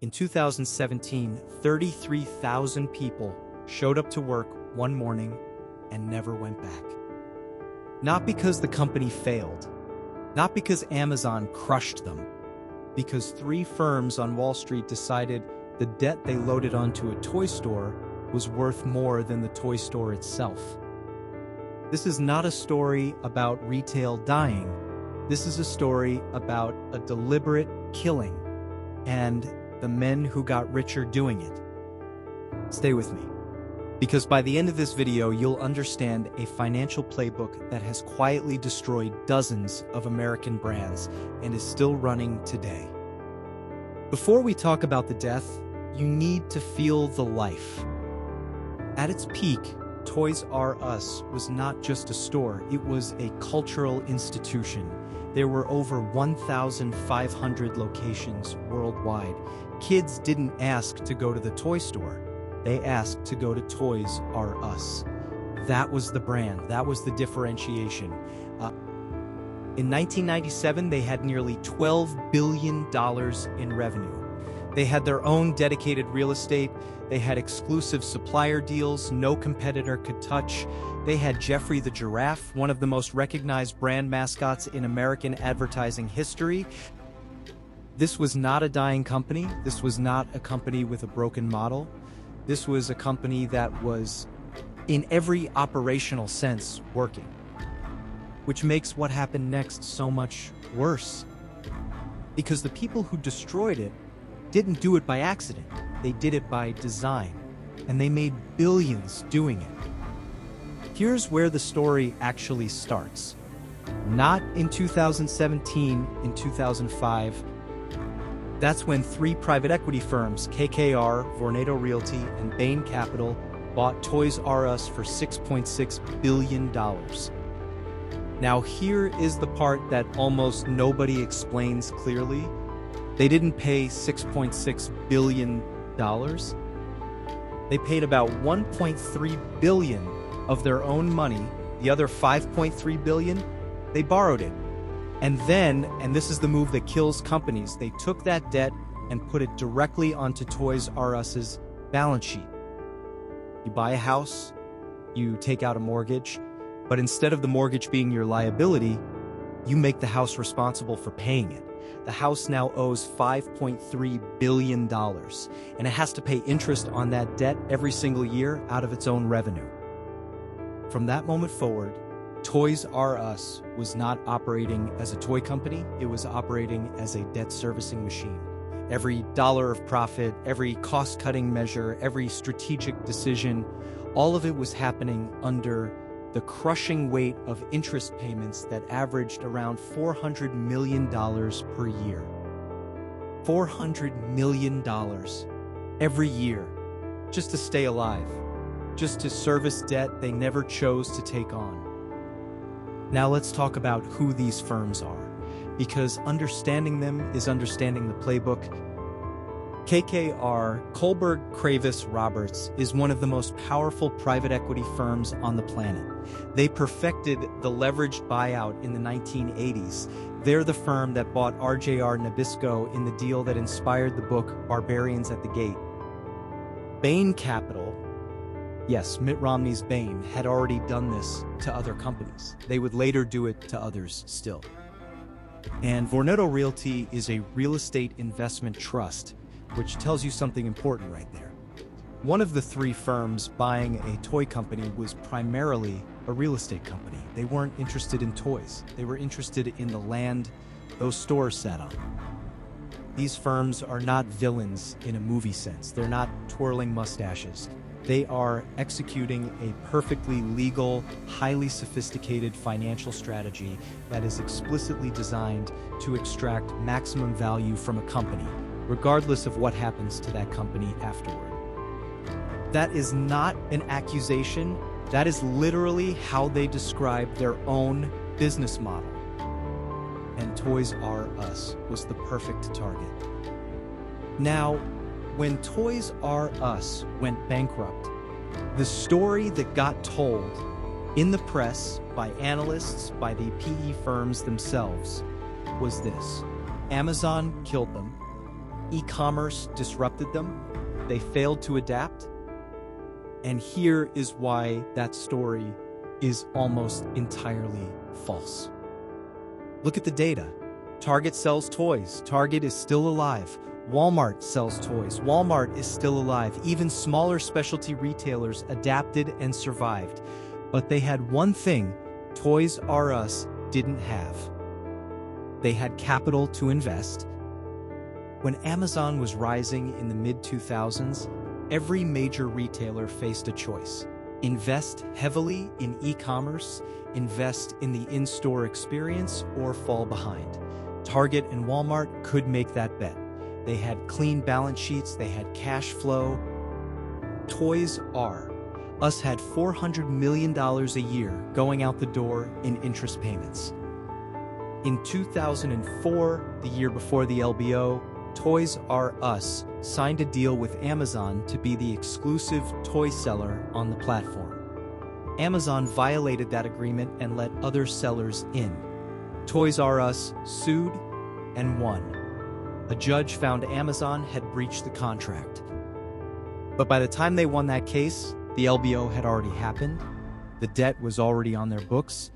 In 2017, 33,000 people showed up to work one morning and never went back. Not because the company failed, not because Amazon crushed them, because three firms on Wall Street decided the debt they loaded onto a toy store was worth more than the toy store itself. This is not a story about retail dying. This is a story about a deliberate killing and the men who got richer doing it. Stay with me, because by the end of this video, you'll understand a financial playbook that has quietly destroyed dozens of American brands and is still running today. Before we talk about the death, you need to feel the life. At its peak, Toys R Us was not just a store, it was a cultural institution. There were over 1,500 locations worldwide. Kids didn't ask to go to the toy store. They asked to go to Toys R Us. That was the brand. That was the differentiation. In 1997, they had nearly $12 billion in revenue. They had their own dedicated real estate. They had exclusive supplier deals no competitor could touch. They had Jeffrey the Giraffe, one of the most recognized brand mascots in American advertising history. This was not a dying company. This was not a company with a broken model. This was a company that was, in every operational sense, working. Which makes what happened next so much worse. Because the people who destroyed it didn't do it by accident. They did it by design. And they made billions doing it. Here's where the story actually starts. Not in 2017, in 2005. That's when three private equity firms, KKR, Vornado Realty, and Bain Capital, bought Toys R Us for $6.6 billion. Now here is the part that almost nobody explains clearly. They didn't pay $6.6 billion. They paid about $1.3 billion of their own money. The other $5.3 billion, they borrowed it. And then, and this is the move that kills companies, they took that debt and put it directly onto Toys R Us's balance sheet. You buy a house, you take out a mortgage, but instead of the mortgage being your liability, you make the house responsible for paying it. The house now owes $5.3 billion, and it has to pay interest on that debt every single year out of its own revenue. From that moment forward, Toys R Us was not operating as a toy company, it was operating as a debt servicing machine. Every dollar of profit, every cost-cutting measure, every strategic decision, all of it was happening under the crushing weight of interest payments that averaged around $400 million per year. $400 million every year, just to stay alive, just to service debt they never chose to take on. Now let's talk about who these firms are, because understanding them is understanding the playbook. KKR, Kohlberg Kravis Roberts, is one of the most powerful private equity firms on the planet. They perfected the leveraged buyout in the 1980s. They're the firm that bought RJR Nabisco in the deal that inspired the book Barbarians at the Gate. Bain Capital, yes, Mitt Romney's Bain, had already done this to other companies. They would later do it to others still. And Vornado Realty is a real estate investment trust, which tells you something important right there. One of the three firms buying a toy company was primarily a real estate company. They weren't interested in toys. They were interested in the land those stores sat on. These firms are not villains in a movie sense. They're not twirling mustaches. They are executing a perfectly legal, highly sophisticated financial strategy that is explicitly designed to extract maximum value from a company, regardless of what happens to that company afterward. That is not an accusation. That is literally how they describe their own business model. And Toys R Us was the perfect target. Now, when Toys R Us went bankrupt, the story that got told in the press by analysts, by the PE firms themselves, was this: Amazon killed them. E-commerce disrupted them. They failed to adapt. And here is why that story is almost entirely false. Look at the data. Target sells toys. Target is still alive. Walmart sells toys. Walmart is still alive. Even smaller specialty retailers adapted and survived. But they had one thing Toys R Us didn't have. They had capital to invest. When Amazon was rising in the mid-2000s, every major retailer faced a choice. Invest heavily in e-commerce, invest in the in-store experience, or fall behind. Target and Walmart could make that bet. They had clean balance sheets, they had cash flow. Toys R Us had $400 million a year going out the door in interest payments. In 2004, the year before the LBO, Toys R Us signed a deal with Amazon to be the exclusive toy seller on the platform. Amazon violated that agreement and let other sellers in. Toys R Us sued and won. A judge found Amazon had breached the contract. But by the time they won that case, the LBO had already happened. The debt was already on their books.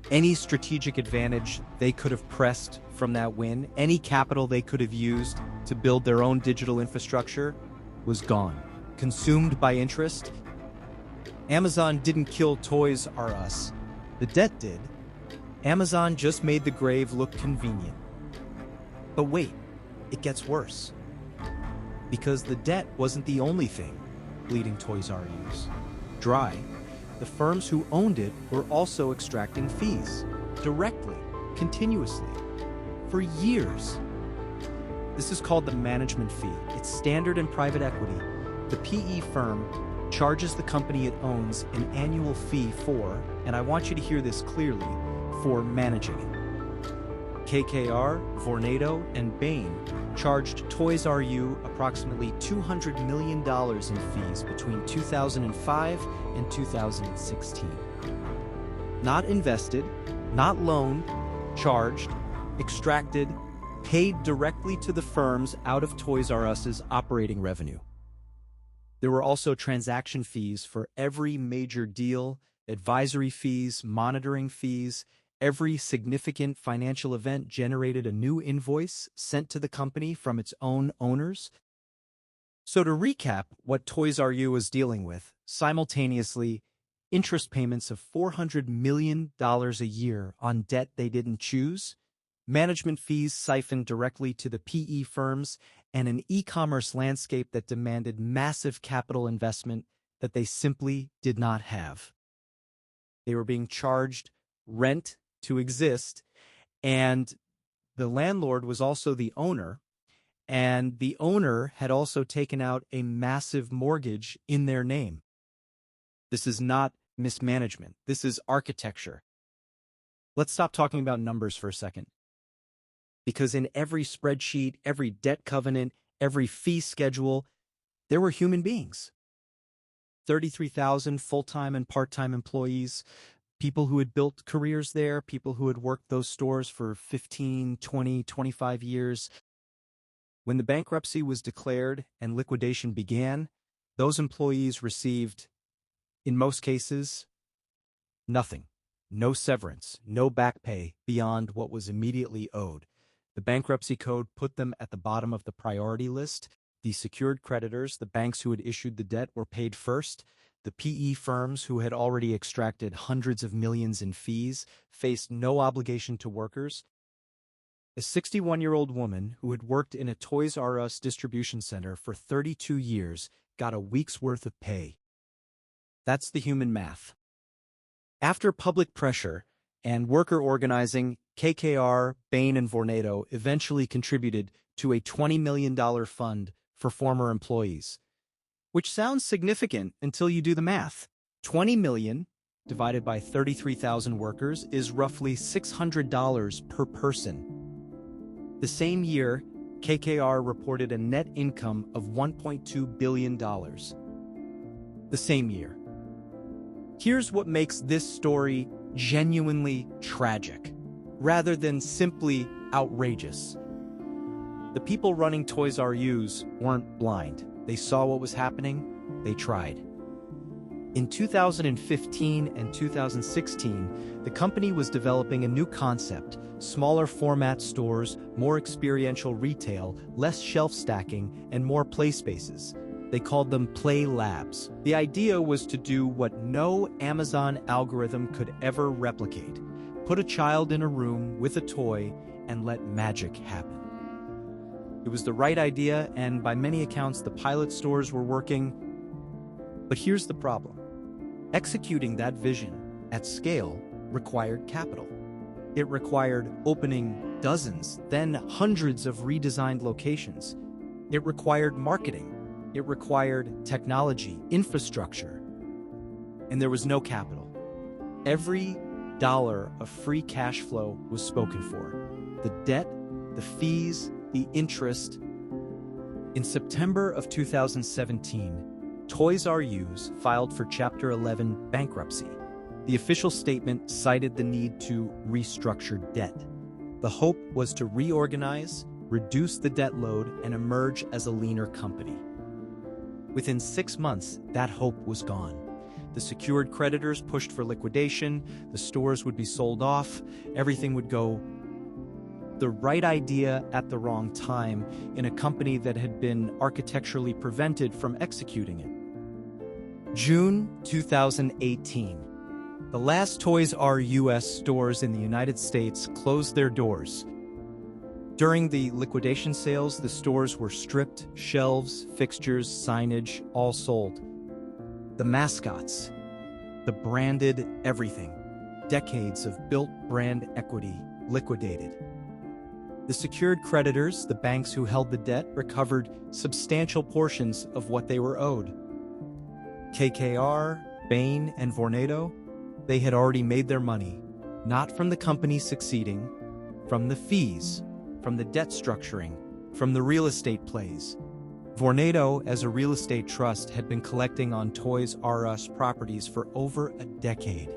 Any strategic advantage they could have pressed from that win, any capital they could have used to build their own digital infrastructure, was gone, consumed by interest. Amazon didn't kill Toys R Us. The debt did. Amazon just made the grave look convenient. But wait, it gets worse. Because the debt wasn't the only thing bleeding Toys R Us dry. The firms who owned it were also extracting fees, directly, continuously, for years. This is called the management fee. It's standard in private equity. The PE firm charges the company it owns an annual fee for, and I want you to hear this clearly, for managing it. KKR, Vornado, and Bain charged Toys R Us approximately $200 million in fees between 2005 and 2016. Not invested, not loaned, charged, extracted, paid directly to the firms out of Toys R Us's operating revenue. There were also transaction fees for every major deal, advisory fees, monitoring fees. Every significant financial event generated a new invoice sent to the company from its own owners. So to recap what Toys R Us was dealing with, simultaneously, interest payments of $400 million a year on debt they didn't choose, management fees siphoned directly to the PE firms, and an e-commerce landscape that demanded massive capital investment that they simply did not have. They were being charged rent to exist, and the landlord was also the owner, and the owner had also taken out a massive mortgage in their name. This is not mismanagement. This is architecture. Let's stop talking about numbers for a second. Because in every spreadsheet, every debt covenant, every fee schedule, there were human beings. 33,000 full-time and part-time employees, people who had built careers there, people who had worked those stores for 15, 20, 25 years. When the bankruptcy was declared and liquidation began, those employees received, in most cases, nothing. No severance, no back pay beyond what was immediately owed. The bankruptcy code put them at the bottom of the priority list. The secured creditors, the banks who had issued the debt, were paid first. The PE firms, who had already extracted hundreds of millions in fees, faced no obligation to workers. A 61-year-old woman who had worked in a Toys R Us distribution center for 32 years got a week's worth of pay. That's the human math. After public pressure and worker organizing, KKR, Bain, and Vornado eventually contributed to a $20 million fund for former employees. Which sounds significant until you do the math. 20 million divided by 33,000 workers is roughly $600 per person. The same year, KKR reported a net income of $1.2 billion. The same year. Here's what makes this story genuinely tragic, rather than simply outrageous. The people running Toys R Us weren't blind. They saw what was happening. They tried. In 2015 and 2016, the company was developing a new concept: smaller format stores, more experiential retail, less shelf stacking, and more play spaces. They called them Play Labs. The idea was to do what no Amazon algorithm could ever replicate: put a child in a room with a toy and let magic happen. It was the right idea, and by many accounts, the pilot stores were working. But here's the problem. Executing that vision at scale required capital. It required opening dozens, then hundreds of redesigned locations. It required marketing. It required technology, infrastructure. And there was no capital. Every dollar of free cash flow was spoken for. The debt, the fees, the interest. In September of 2017, Toys R Us filed for Chapter 11 bankruptcy. The official statement cited the need to restructure debt. The hope was to reorganize, reduce the debt load, and emerge as a leaner company. Within 6 months, that hope was gone. The secured creditors pushed for liquidation, the stores would be sold off, everything would go. The right idea at the wrong time in a company that had been architecturally prevented from executing it. June 2018. The last Toys R Us stores in the United States closed their doors. During the liquidation sales, the stores were stripped, shelves, fixtures, signage, all sold. The mascots, the branded everything, decades of built brand equity liquidated. The secured creditors, the banks who held the debt, recovered substantial portions of what they were owed. KKR, Bain, and Vornado, they had already made their money, not from the company succeeding, from the fees, from the debt structuring, from the real estate plays. Vornado, as a real estate trust, had been collecting on Toys R Us properties for over a decade.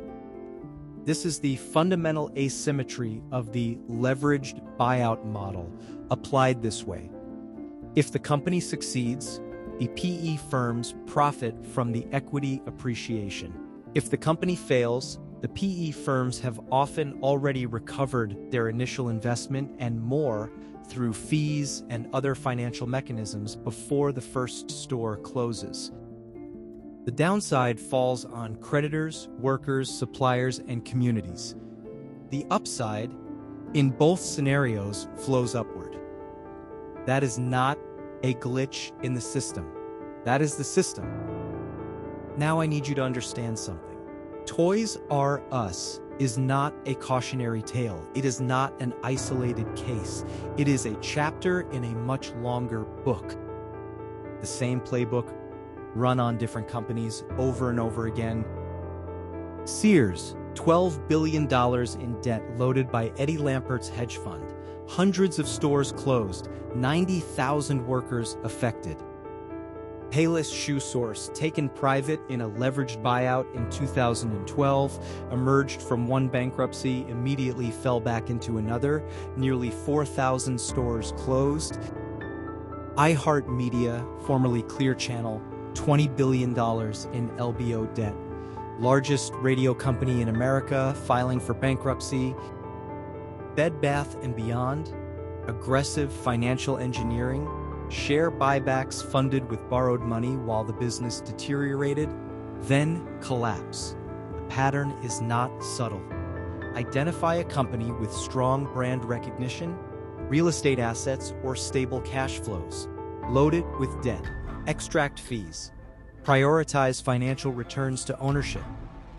This is the fundamental asymmetry of the leveraged buyout model applied this way. If the company succeeds, the PE firms profit from the equity appreciation. If the company fails, the PE firms have often already recovered their initial investment and more through fees and other financial mechanisms before the first store closes. The downside falls on creditors, workers, suppliers, and communities. The upside, in both scenarios, flows upward. That is not a glitch in the system. That is the system. Now I need you to understand something. Toys R Us is not a cautionary tale. It is not an isolated case. It is a chapter in a much longer book. The same playbook, run on different companies over and over again. Sears, $12 billion in debt loaded by Eddie Lampert's hedge fund. Hundreds of stores closed, 90,000 workers affected. Payless Shoe Source, taken private in a leveraged buyout in 2012, emerged from one bankruptcy, immediately fell back into another. Nearly 4,000 stores closed. iHeartMedia, formerly Clear Channel, $20 billion in LBO debt. Largest radio company in America, filing for bankruptcy. Bed Bath & Beyond, aggressive financial engineering, share buybacks funded with borrowed money while the business deteriorated, then collapse. The pattern is not subtle. Identify a company with strong brand recognition, real estate assets, or stable cash flows. Load it with debt. Extract fees. Prioritize financial returns to ownership.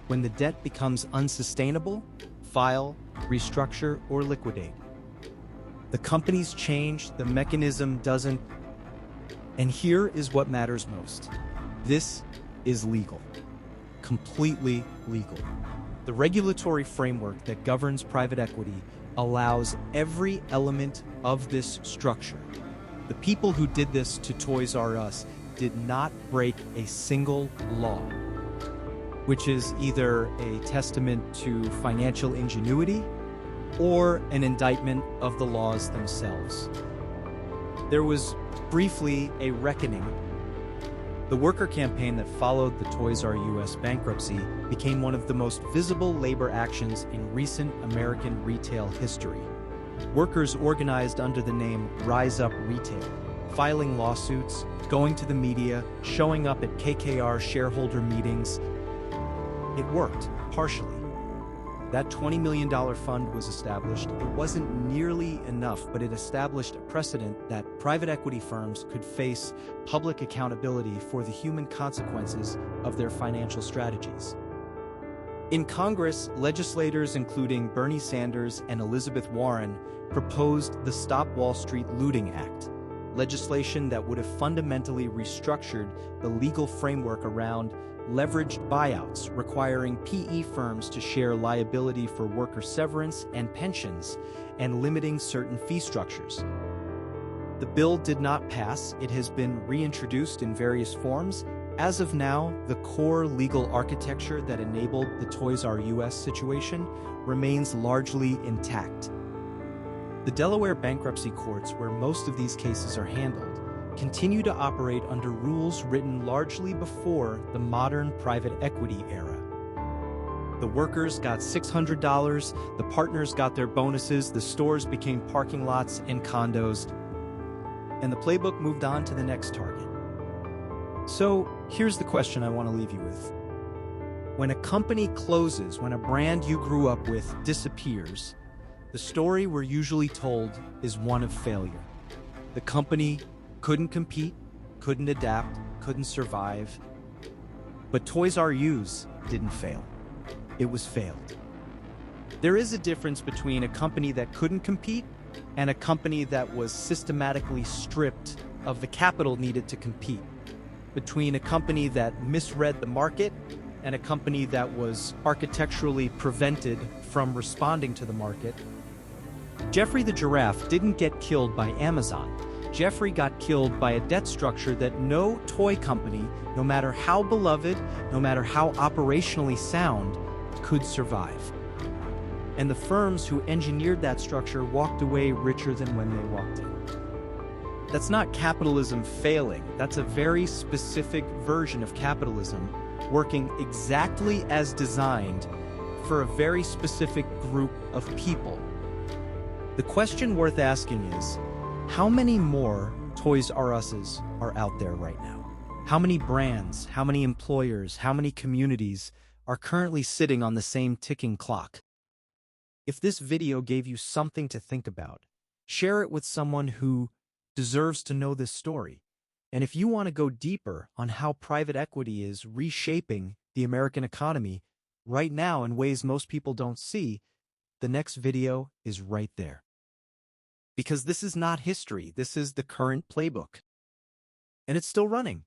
When the debt becomes unsustainable, file, restructure, or liquidate. The company's changed, the mechanism doesn't. And here is what matters most. This is legal. Completely legal. The regulatory framework that governs private equity allows every element of this structure. The people who did this to Toys R Us did not break a single law, which is either a testament to financial ingenuity or an indictment of the laws themselves. There was briefly a reckoning. The worker campaign that followed the Toys R Us bankruptcy became one of the most visible labor actions in recent American retail history. Workers organized under the name Rise Up Retail, filing lawsuits, going to the media, showing up at KKR shareholder meetings. It worked, partially. That $20 million fund was established. It wasn't nearly enough, but it established a precedent that private equity firms could face public accountability for the human consequences of their financial strategies. In Congress, legislators including Bernie Sanders and Elizabeth Warren proposed the Stop Wall Street Looting Act, legislation that would have fundamentally restructured the legal framework around leveraged buyouts, requiring PE firms to share liability for worker severance and pensions, and limiting certain fee structures. The bill did not pass. It has been reintroduced in various forms. As of now, the core legal architecture that enabled the Toys R Us situation remains largely intact. The Delaware bankruptcy courts, where most of these cases are handled, continue to operate under rules written largely before the modern private equity era. The workers got $600, the partners got their bonuses, the stores became parking lots and condos, and the playbook moved on to the next target. So here's the question I want to leave you with. When a company closes, when a brand you grew up with disappears, the story we're usually told is one of failure. The company couldn't compete, couldn't adapt, couldn't survive. But Toys R Us didn't fail. It was failed. There is a difference between a company that couldn't compete and a company that was systematically stripped of the capital needed to compete. Between a company that misread the market and a company that was architecturally prevented from responding to the market. Jeffrey the Giraffe didn't get killed by Amazon. Jeffrey got killed by a debt structure that no toy company, no matter how beloved, no matter how operationally sound, could survive. And the firms who engineered that structure walked away richer than when they walked in. That's not capitalism failing. That's a very specific version of capitalism working exactly as designed for a very specific group of people. The question worth asking is, how many more Toys R Us's are out there right now? How many brands, how many employers, how many communities are currently sitting on the same ticking clock? If this video gave you something to think about, share it with someone who deserves to know this story. And if you want to go deeper on how private equity is reshaping the American economy right now in ways most people don't see, the next video is right there. Because this is not history, this is the current playbook. And it's still running.